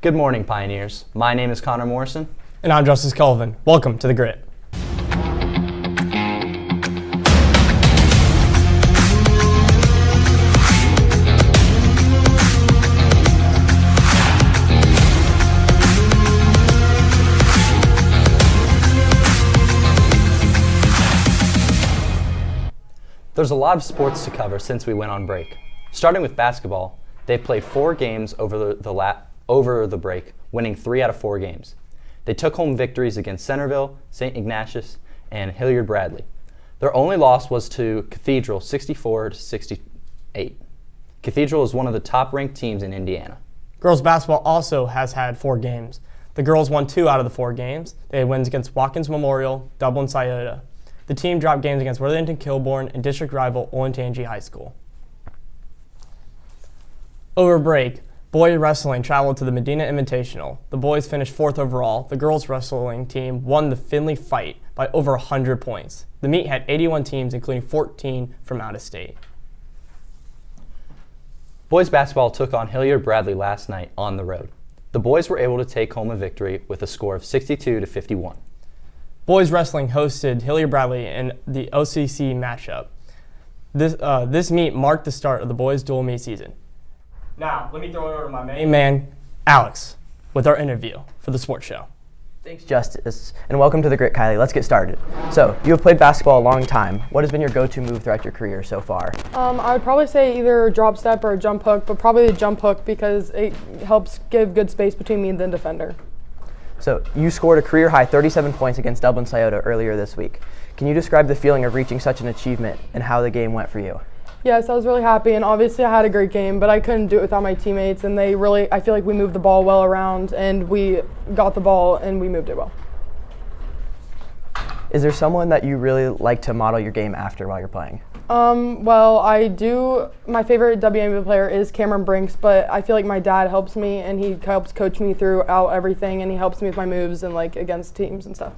Good morning, Pioneers. My name is Connor Morrison. And I'm Justice Cullivan. Welcome to The Grit. There's a lot of sports to cover since we went on break. Starting with basketball, they've played 4 games over the break, winning 3 out of 4 games. They took home victories against Centerville, St. Ignatius, and Hilliard-Bradley. Their only loss was to Cathedral, 64-68. Cathedral is one of the top-ranked teams in Indiana. Girls basketball also has had 4 games. The girls won 2 out of the 4 games. They had wins against Watkins Memorial, Dublin Scioto. The team dropped games against Worthington Kilbourne and district rival Olentangy High School. Over break, boys wrestling traveled to the Medina Invitational. The boys finished 4th overall. The girls wrestling team won the Finley Fight by over 100 points. The meet had 81 teams, including 14 from out of state. Boys basketball took on Hilliard-Bradley last night on the road. The boys were able to take home a victory with a score of 62-51. Boys wrestling hosted Hilliard-Bradley in the OCC matchup. This meet marked the start of the boys dual meet season. Now, let me throw it over to my main man, Alex, with our interview for the sports show. Thanks, Justice, and welcome to The Grit, Kylie. Let's get started. So, you have played basketball a long time. What has been your go-to move throughout your career so far? I would probably say either a drop step or a jump hook, but probably the jump hook because it helps give good space between me and the defender. So, you scored a career-high 37 points against Dublin Scioto earlier this week. Can you describe the feeling of reaching such an achievement and how the game went for you? Yes, I was really happy, and obviously I had a great game, but I couldn't do it without my teammates, and I feel like we moved the ball well around, and we got the ball, and we moved it well. Is there someone that you really like to model your game after while you're playing? Well, I do. My favorite WNBA player is Cameron Brinks, but I feel like my dad helps me, and he helps coach me throughout everything, and he helps me with my moves and against teams and stuff.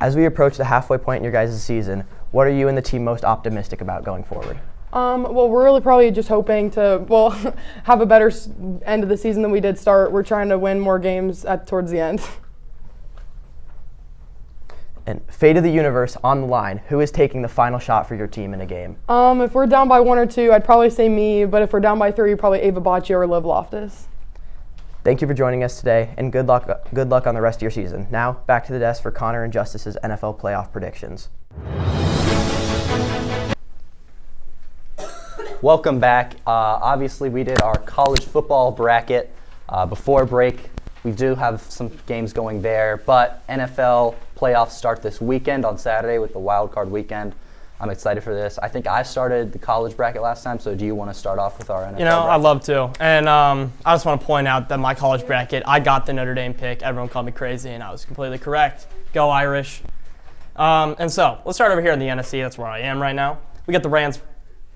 As we approach the halfway point in your guys' season, what are you and the team most optimistic about going forward? Well, we're really probably just hoping to, have a better end of the season than we did start. We're trying to win more games towards the end. And fate of the universe on the line, who is taking the final shot for your team in a game? If we're down by 1 or 2, I'd probably say me, but if we're down by 3, probably Ava Bacci or Liv Loftus. Thank you for joining us today, and good luck on the rest of your season. Now, back to the desk for Connor and Justice's NFL playoff predictions. Welcome back. Obviously, we did our college football bracket before break. We do have some games going there, but NFL playoffs start this weekend on Saturday with the wild card weekend. I'm excited for this. I think I started the college bracket last time, so do you want to start off with our NFL bracket? I'd love to. And I just want to point out that my college bracket, I got the Notre Dame pick. Everyone called me crazy, and I was completely correct. Go Irish. And so, let's start over here in the NFC. That's where I am right now. We got the Rams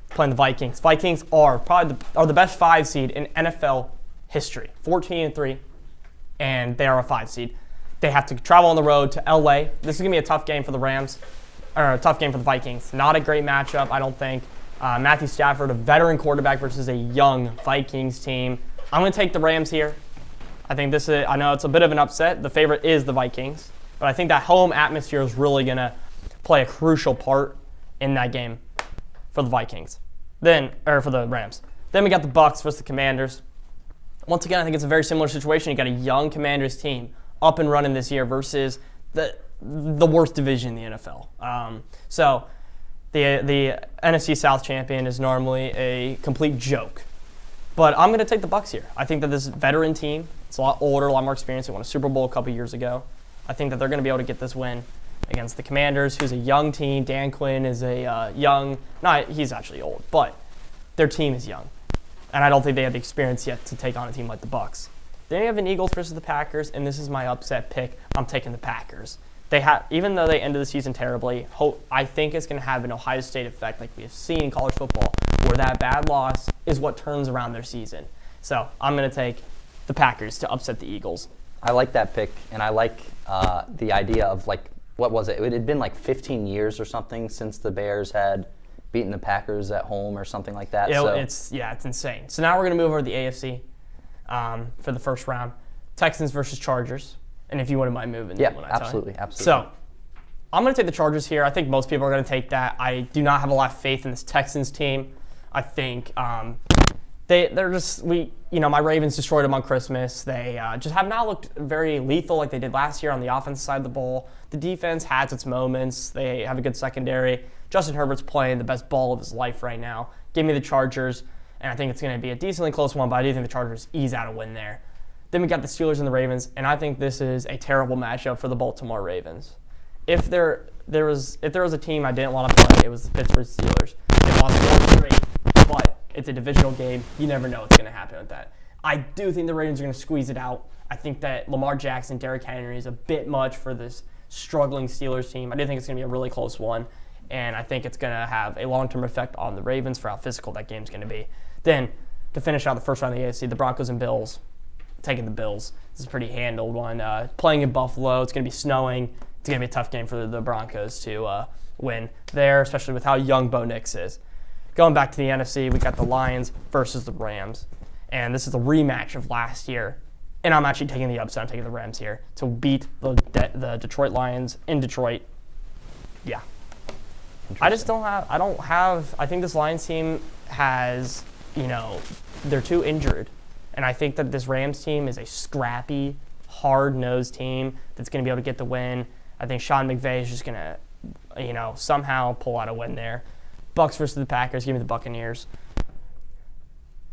playing the Vikings. Vikings are probably the best 5 seed in NFL history. 14-3, and they are a 5 seed. They have to travel on the road to LA. This is going to be a tough game for the Rams, or a tough game for the Vikings. Not a great matchup, I don't think. Matthew Stafford, a veteran quarterback versus a young Vikings team. I'm going to take the Rams here. I think I know it's a bit of an upset. The favorite is the Vikings, but I think that home atmosphere is really going to play a crucial part in that game for the Vikings. For the Rams. Then we got the Bucs versus the Commanders. Once again, I think it's a very similar situation. You got a young Commanders team up and running this year versus the worst division in the NFL. So the NFC South champion is normally a complete joke. But I'm going to take the Bucs here. I think that this veteran team, it's a lot older, a lot more experience. They won a Super Bowl a couple years ago. I think that they're going to be able to get this win against the Commanders, who's a young team. Dan Quinn is he's actually old, but their team is young. And I don't think they have the experience yet to take on a team like the Bucs. Then you have an Eagles versus the Packers, and this is my upset pick. I'm taking the Packers. Even though they ended the season terribly, I think it's going to have an Ohio State effect like we have seen in college football, where that bad loss is what turns around their season. So I'm going to take the Packers to upset the Eagles. I like that pick, and I like the idea of what was it? It had been 15 years or something since the Bears had beaten the Packers at home or something like that. It's insane. So now we're going to move over to the AFC for the first round. Texans versus Chargers. And if you wouldn't mind moving Yeah, when I tell you. absolutely. So, I'm going to take the Chargers here. I think most people are going to take that. I do not have a lot of faith in this Texans team. I think they're just my Ravens destroyed them on Christmas. They just have not looked very lethal like they did last year on the offensive side of the ball. The defense has its moments. They have a good secondary. Justin Herbert's playing the best ball of his life right now. Give me the Chargers, and I think it's going to be a decently close one, but I do think the Chargers ease out a win there. Then we got the Steelers and the Ravens, and I think this is a terrible matchup for the Baltimore Ravens. If there was a team I didn't want to play, it was the Pittsburgh Steelers. They lost 4 straight, but it's a divisional game. You never know what's going to happen with that. I do think the Ravens are going to squeeze it out. I think that Lamar Jackson, Derrick Henry is a bit much for this struggling Steelers team. I do think it's going to be a really close one, and I think it's going to have a long-term effect on the Ravens for how physical that game's going to be. Then, to finish out the first round of the AFC, the Broncos and Bills. Taking the Bills. This is a pretty handled one. Playing in Buffalo, it's going to be snowing. It's going to be a tough game for the Broncos to win there, especially with how young Bo Nix is. Going back to the NFC, we got the Lions versus the Rams. And this is a rematch of last year. And I'm actually taking the upset. I'm taking the Rams here to beat the Detroit Lions in Detroit. Yeah. I think this Lions team has, they're too injured. And I think that this Rams team is a scrappy, hard-nosed team that's going to be able to get the win. I think Sean McVay is just going to, somehow pull out a win there. Bucs versus the Packers, give me the Buccaneers.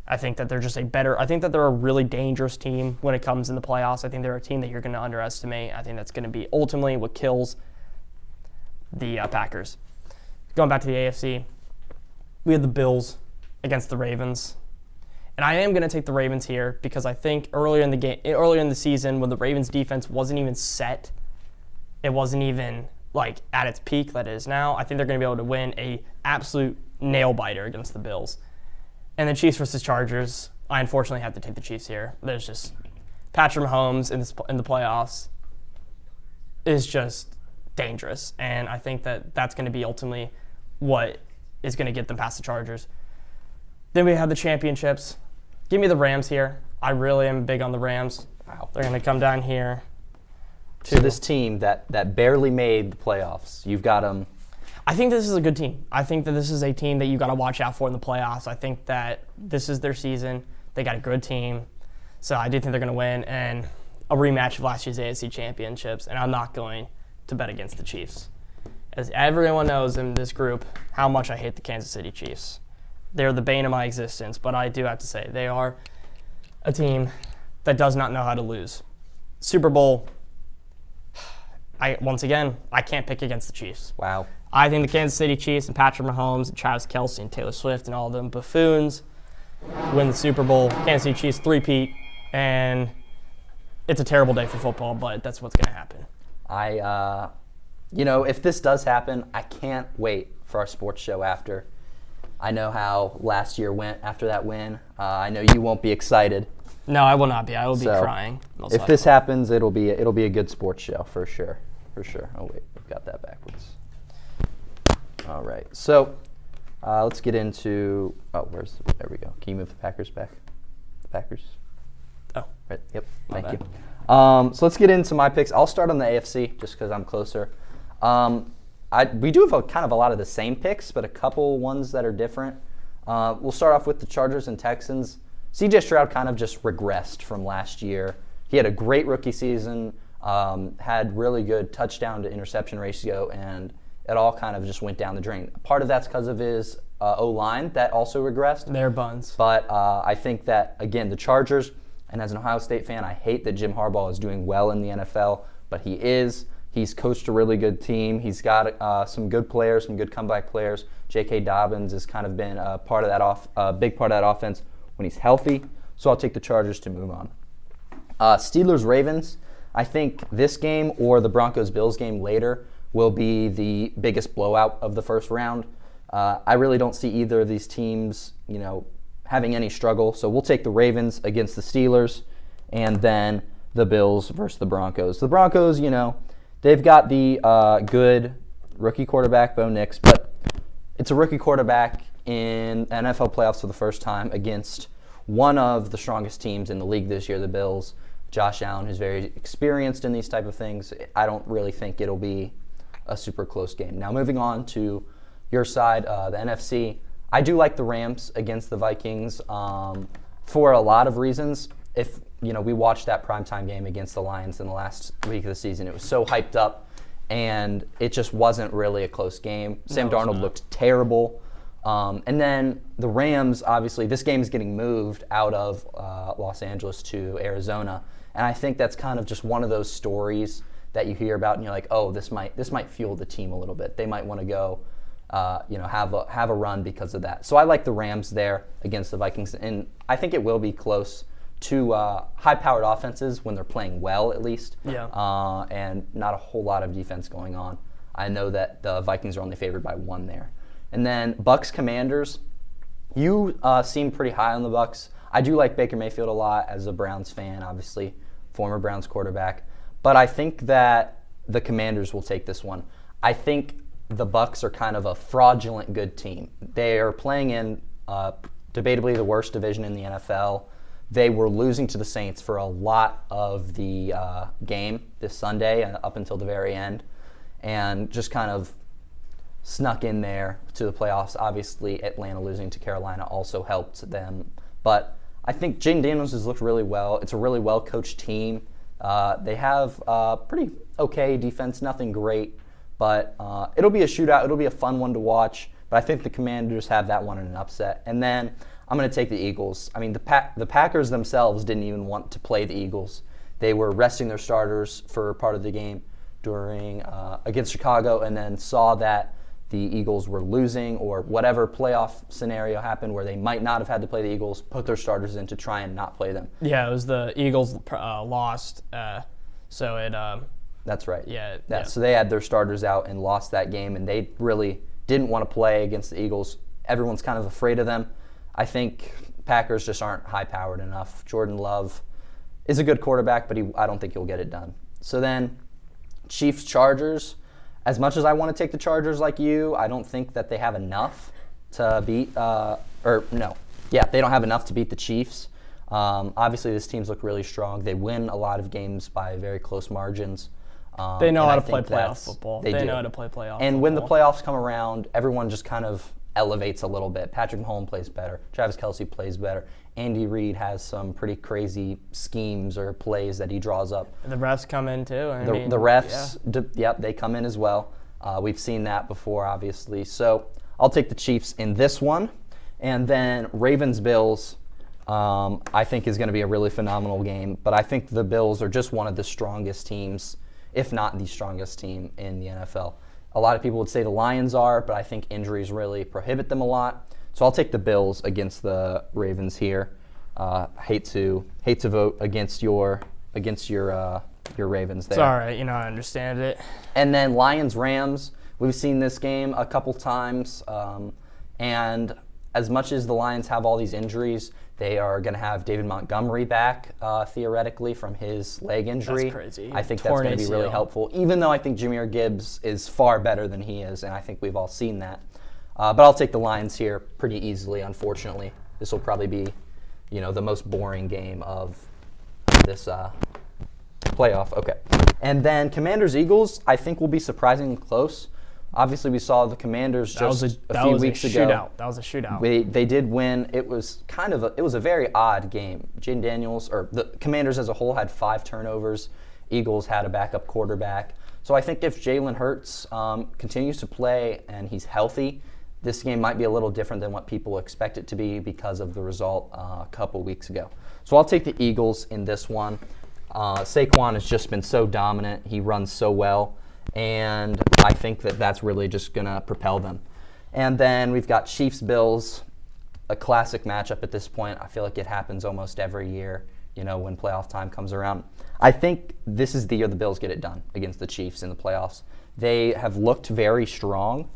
I think that they're a really dangerous team when it comes in the playoffs. I think they're a team that you're going to underestimate. I think that's going to be ultimately what kills the Packers. Going back to the AFC, we had the Bills against the Ravens. And I am going to take the Ravens here because I think earlier in the season, when the Ravens defense wasn't even set, it wasn't even at its peak that it is now. I think they're going to be able to win a absolute nail biter against the Bills. And the Chiefs versus Chargers, I unfortunately have to take the Chiefs here. There's just Patrick Mahomes in the playoffs is just dangerous, and I think that that's going to be ultimately what is going to get them past the Chargers. Then we have the championships. Give me the Rams here. I really am big on the Rams. Wow. They're going to come down here. To this team that barely made the playoffs. You've got them. I think this is a good team. I think that this is a team that you got to watch out for in the playoffs. I think that this is their season. They got a good team. So I do think they're going to win. And a rematch of last year's AFC championships. And I'm not going to bet against the Chiefs. As everyone knows in this group, how much I hate the Kansas City Chiefs. They're the bane of my existence, but I do have to say they are a team that does not know how to lose. Super Bowl, I can't pick against the Chiefs. Wow. I think the Kansas City Chiefs and Patrick Mahomes and Travis Kelce and Taylor Swift and all of them buffoons win the Super Bowl. Kansas City Chiefs three-peat, and it's a terrible day for football, but that's what's going to happen. If this does happen, I can't wait for our sports show after. I know how last year went after that win. I know you won't be excited. No, I will not be. I will be crying. If this happens, it'll be a good sports show for sure. For sure. Oh wait, we've got that backwards. All right. So let's get into. There we go. Can you move the Packers back? The Packers. Oh. Right. Yep. My Thank bad. you. So let's get into my picks. I'll start on the AFC just because I'm closer. We do have a lot of the same picks, but a couple ones that are different. We'll start off with the Chargers and Texans. C.J. Stroud kind of just regressed from last year. He had a great rookie season, had really good touchdown to interception ratio, and it all kind of just went down the drain. Part of that's because of his O-line that also regressed. They're buns. But I think that, again, the Chargers, and as an Ohio State fan, I hate that Jim Harbaugh is doing well in the NFL, but he is. He's coached a really good team. He's got some good players, some good comeback players. J.K. Dobbins has kind of been a big part of that offense when he's healthy. So I'll take the Chargers to move on. Steelers-Ravens, I think this game or the Broncos-Bills game later will be the biggest blowout of the first round. I really don't see either of these teams, having any struggle. So we'll take the Ravens against the Steelers, and then the Bills versus the Broncos. The Broncos, they've got the good rookie quarterback, Bo Nix, but it's a rookie quarterback in NFL playoffs for the first time against one of the strongest teams in the league this year, the Bills. Josh Allen, who's very experienced in these type of things. I don't really think it'll be a super close game. Now, moving on to your side, the NFC, I do like the Rams against the Vikings for a lot of reasons. If we watched that primetime game against the Lions in the last week of the season, it was so hyped up, and it just wasn't really a close game. Sam Darnold looked terrible. And then the Rams, obviously, this game is getting moved out of Los Angeles to Arizona, and I think that's kind of just one of those stories that you hear about, and you're like, oh, this might fuel the team a little bit. They might want to go, have a run because of that. So I like the Rams there against the Vikings, and I think it will be close to high-powered offenses when they're playing well, at least. Yeah. And not a whole lot of defense going on. I know that the Vikings are only favored by 1 there. And then Bucks Commanders, you seem pretty high on the Bucks. I do like Baker Mayfield a lot as a Browns fan, obviously, former Browns quarterback. But I think that the Commanders will take this one. I think the Bucks are kind of a fraudulent good team. They are playing in debatably the worst division in the NFL. They were losing to the Saints for a lot of the game this Sunday up until the very end, and just kind of snuck in there to the playoffs. Obviously, Atlanta losing to Carolina also helped them. But I think Jaden Daniels has looked really well. It's a really well-coached team. They have pretty okay defense, nothing great. But it'll be a shootout. It'll be a fun one to watch. But I think the Commanders have that one in an upset. And then I'm going to take the Eagles. I mean, the Packers themselves didn't even want to play the Eagles. They were resting their starters for part of the game against Chicago, and then saw that the Eagles were losing, or whatever playoff scenario happened where they might not have had to play the Eagles, put their starters in to try and not play them. Yeah, it was the Eagles lost, so it. That's right. Yeah. So they had their starters out and lost that game, and they really didn't want to play against the Eagles. Everyone's kind of afraid of them. I think Packers just aren't high-powered enough. Jordan Love is a good quarterback, but I don't think he'll get it done. So then Chiefs-Chargers. As much as I want to take the Chargers like you, I don't think that they have enough to beat they don't have enough to beat the Chiefs. Obviously, this team's look really strong. They win a lot of games by very close margins. They know how to play playoff football. They know how to play playoff football. And when the playoffs come around, everyone just kind of elevates a little bit. Patrick Mahomes plays better. Travis Kelce plays better. Andy Reid has some pretty crazy schemes or plays that he draws up. And the refs come in too. The refs, they come in as well. We've seen that before, obviously. So I'll take the Chiefs in this one. And then Ravens-Bills, I think is going to be a really phenomenal game. But I think the Bills are just one of the strongest teams, if not the strongest team in the NFL. A lot of people would say the Lions are, but I think injuries really prohibit them a lot. So I'll take the Bills against the Ravens here. Hate to vote against your Ravens there. It's all right, I understand it. And then Lions-Rams, we've seen this game a couple times, and as much as the Lions have all these injuries, they are going to have David Montgomery back, theoretically, from his leg injury. That's crazy. I think that's going to be really helpful, even though I think Jahmyr Gibbs is far better than he is, and I think we've all seen that. But I'll take the Lions here pretty easily, unfortunately. This will probably be, the most boring game of this playoff. Okay. And then Commanders-Eagles, I think will be surprisingly close. Obviously, we saw the Commanders just a few weeks ago. That was a shootout. They did win. It was a very odd game. Jaden Daniels, or the Commanders as a whole, had 5 turnovers. Eagles had a backup quarterback. So I think if Jalen Hurts continues to play and he's healthy, this game might be a little different than what people expect it to be because of the result a couple weeks ago. So I'll take the Eagles in this one. Saquon has just been so dominant. He runs so well. And I think that that's really just going to propel them. And then we've got Chiefs-Bills, a classic matchup at this point. I feel like it happens almost every year, when playoff time comes around. I think this is the year the Bills get it done against the Chiefs in the playoffs. They have looked very strong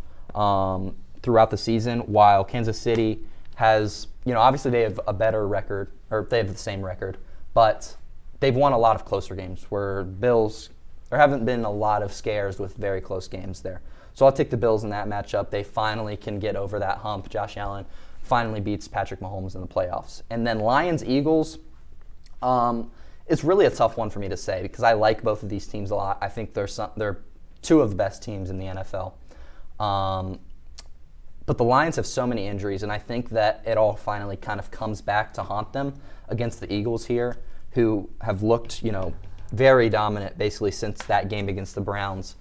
throughout the season, while Kansas City has, obviously they have a better record, or they have the same record, but they've won a lot of closer games where Bills... There haven't been a lot of scares with very close games there. So I'll take the Bills in that matchup. They finally can get over that hump. Josh Allen finally beats Patrick Mahomes in the playoffs. And then Lions-Eagles, It's really a tough one for me to say because I like both of these teams a lot. I think they're two of the best teams in the NFL. But the Lions have so many injuries, and I think that it all finally kind of comes back to haunt them against the Eagles here, who have looked, very dominant basically since that game against the Browns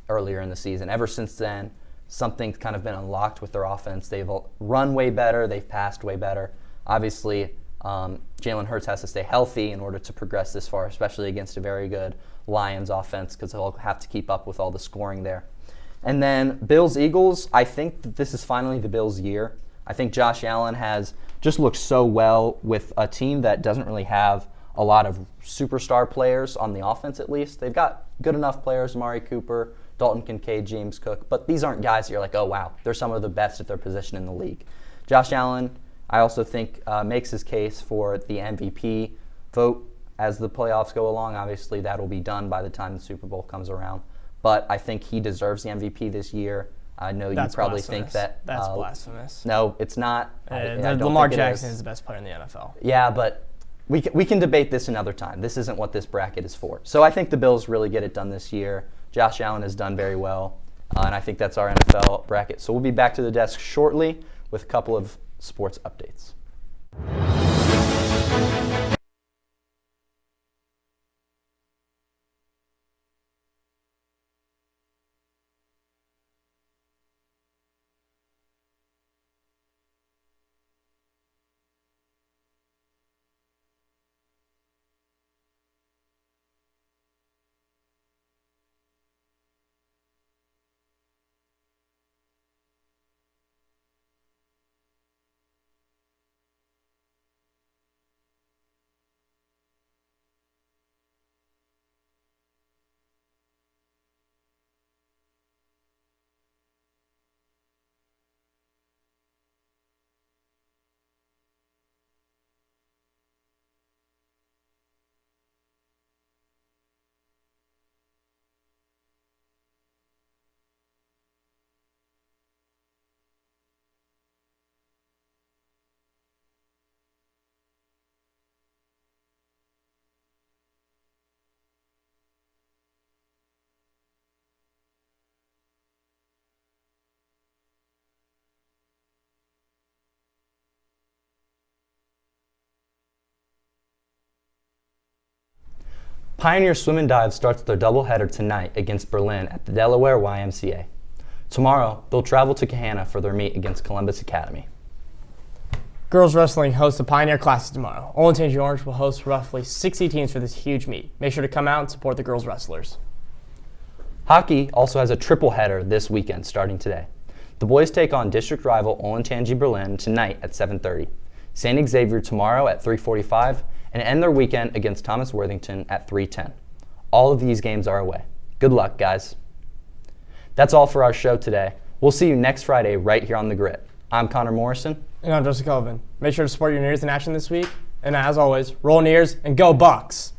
earlier in the season. Ever since then, something's kind of been unlocked with their offense. They've run way better. They've passed way better. Obviously, Jalen Hurts has to stay healthy in order to progress this far, especially against a very good Lions offense because they'll have to keep up with all the scoring there. And then Bills-Eagles, I think that this is finally the Bills' year. I think Josh Allen has just looked so well with a team that doesn't really have a lot of superstar players on the offense, at least. They've got good enough players, Amari Cooper, Dalton Kincaid, James Cook, but these aren't guys that you're like, oh, wow, they're some of the best at their position in the league. Josh Allen, I also think, makes his case for the MVP vote as the playoffs go along. Obviously, that will be done by the time the Super Bowl comes around. But I think he deserves the MVP this year. I know you probably think that. That's blasphemous. No, it's not. Lamar Jackson is the best player in the NFL. Yeah, but we can debate this another time. This isn't what this bracket is for. So I think the Bills really get it done this year. Josh Allen has done very well, and I think that's our NFL bracket. So we'll be back to the desk shortly with a couple of sports updates. Pioneer Swim and Dive starts their doubleheader tonight against Berlin at the Delaware YMCA. Tomorrow, they'll travel to Kahana for their meet against Columbus Academy. Girls wrestling hosts the Pioneer Classic tomorrow. Olentangy Orange will host roughly 60 teams for this huge meet. Make sure to come out and support the girls wrestlers. Hockey also has a triple header this weekend starting today. The boys take on district rival Olentangy Berlin tonight at 7:30. St. Xavier tomorrow at 3:45 and end their weekend against Thomas Worthington at 3:10. All of these games are away. Good luck, guys. That's all for our show today. We'll see you next Friday right here on The Grit. I'm Connor Morrison. And I'm Joseph Colvin. Make sure to support your Nears in action this week. And as always, roll Nears and go Bucks!